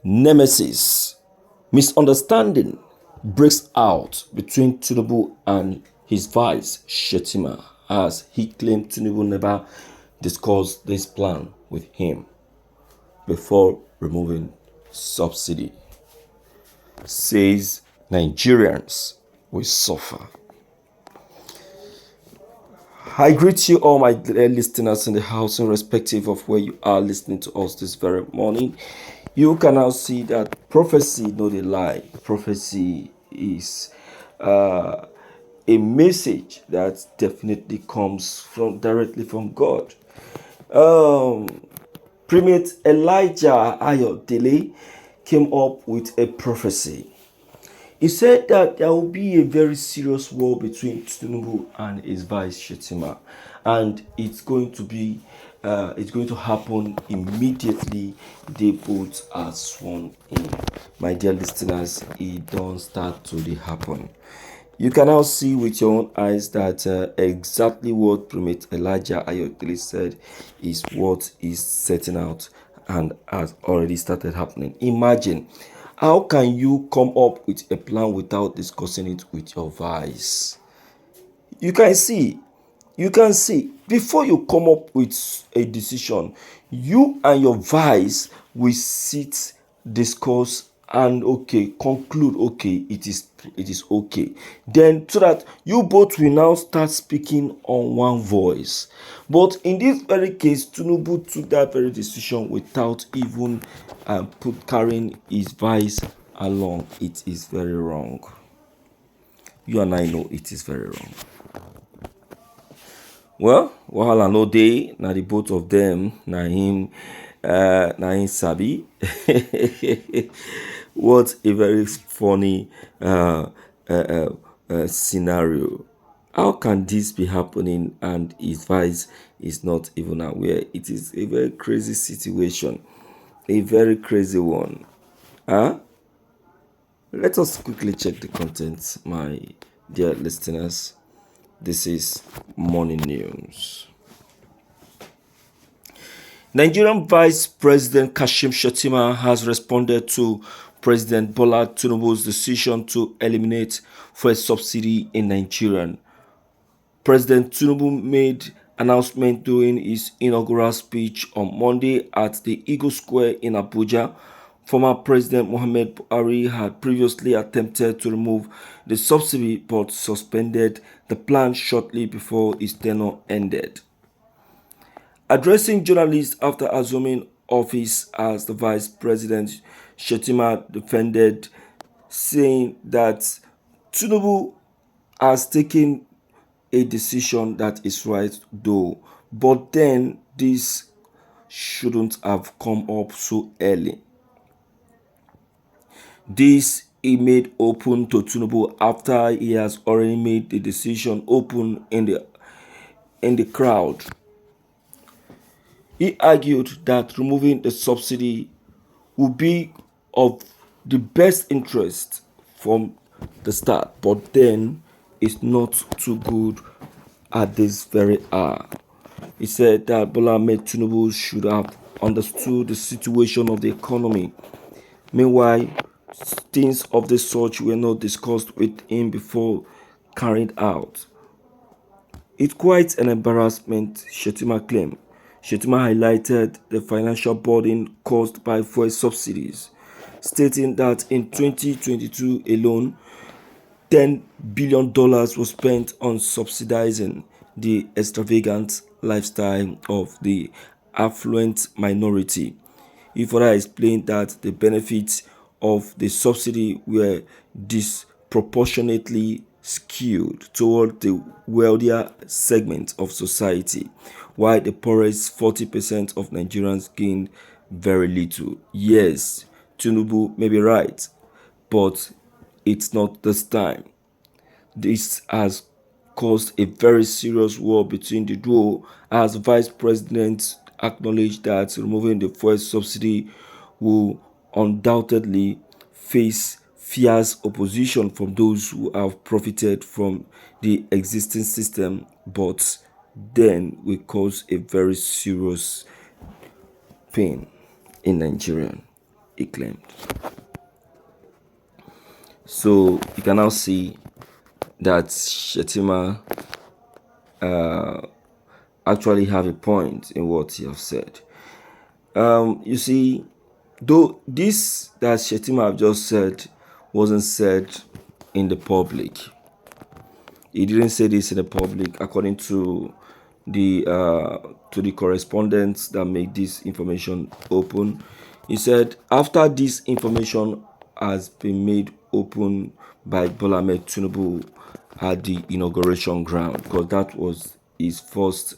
Nemesis. Misunderstanding breaks out between Tinubu and his vice, Shettima, as he claimed Tinubu never discussed this plan with him before removing subsidy. Says Nigerians will suffer. I greet you all, my dear listeners in the house, irrespective of where you are listening to us this very morning. You can now see that prophecy, not a lie. Prophecy is a message that definitely comes directly from God. Primate Elijah Ayodele came up with a prophecy. He said that there will be a very serious war between Tinubu and his vice Shettima, and it's going to happen immediately they both are sworn in. My dear listeners, it don't start to happen. You can now see with your own eyes that exactly what Primate Elijah Ayodele said is what is setting out and has already started happening. Imagine, how can you come up with a plan without discussing it with your vice? You can see, before you come up with a decision, you and your vice will sit, discuss, and conclude it is okay, then so that you both will now start speaking on one voice. But in this very case, Tinubu took that very decision without even carrying his vice along. It is very wrong. You and I know it is very wrong. Well, wahala no dey, na the both of them, na him sabi. What a very funny scenario. How can this be happening and his vice is not even aware? It is a very crazy situation, a very crazy one. Let us quickly check the contents, my dear listeners. This is Morning News. Nigerian Vice President Kashim Shettima has responded to President Bola Tinubu's decision to eliminate fuel subsidy in Nigeria. President Tinubu made announcement during his inaugural speech on Monday at the Eagle Square in Abuja. Former President Muhammad Buhari had previously attempted to remove the subsidy but suspended the plan shortly before his tenure ended. Addressing journalists after assuming office as the vice president, Shettima defended, saying that Tinubu has taken a decision that is right though, but then this shouldn't have come up so early. This he made open to Tinubu after he has already made the decision open in the crowd. He argued that removing the subsidy would be of the best interest from the start, but then it's not too good at this very hour. He said that Bola Ahmed Tinubu should have understood the situation of the economy. Meanwhile, things of this sort were not discussed with him before carried out. It's quite an embarrassment, Shettima claimed. Shettima highlighted the financial burden caused by fuel subsidies, stating that in 2022 alone, $10 billion was spent on subsidizing the extravagant lifestyle of the affluent minority. He further explained that the benefits of the subsidy were disproportionately skewed toward the wealthier segment of society, while the poorest 40% of Nigerians gained very little. Yes, Tinubu may be right, but it's not this time. This has caused a very serious war between the duo, as Vice President acknowledged that removing the fuel subsidy will undoubtedly face fierce opposition from those who have profited from the existing system, but then will cause a very serious pain in Nigeria. he claimed. So you can now see that Shettima actually have a point in what he have said. You see, though this that Shettima have just said wasn't said in the public. He didn't say this in the public, according to the correspondents that made this information open. He said after this information has been made open by Bola Ahmed Tinubu at the inauguration ground, because that was his first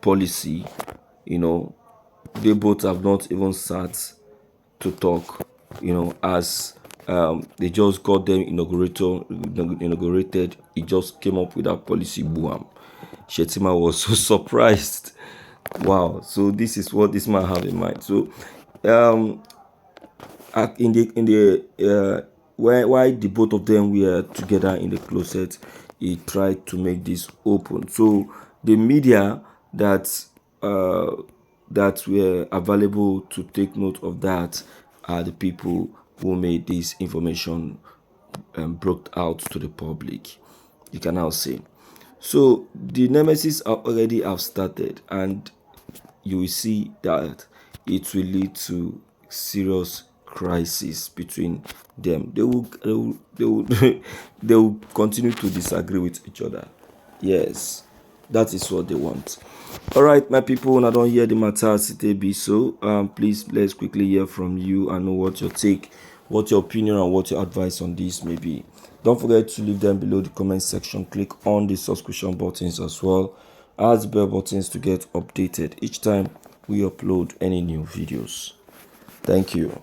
policy. They both have not even sat to talk, as they just got them inaugurated. He just came up with that policy. Boom. Shettima was so surprised. Wow. So this is what this man have in mind. So why the both of them were together in the closet, he tried to make this open. So the media that were available to take note of that are the people who made this information brought out to the public. You can now see. So the Ñémésis already have started, and you will see that it will lead to serious crisis between them. They will they will continue to disagree with each other. Yes, that is what they want. All right, my people, when I don't hear the matter as it be so, please let's quickly hear from you and know what your take, what your opinion, and what your advice on this may be. Don't forget to leave them below the comment section. Click on the subscription buttons as well as the bell buttons to get updated each time we upload any new videos. Thank you.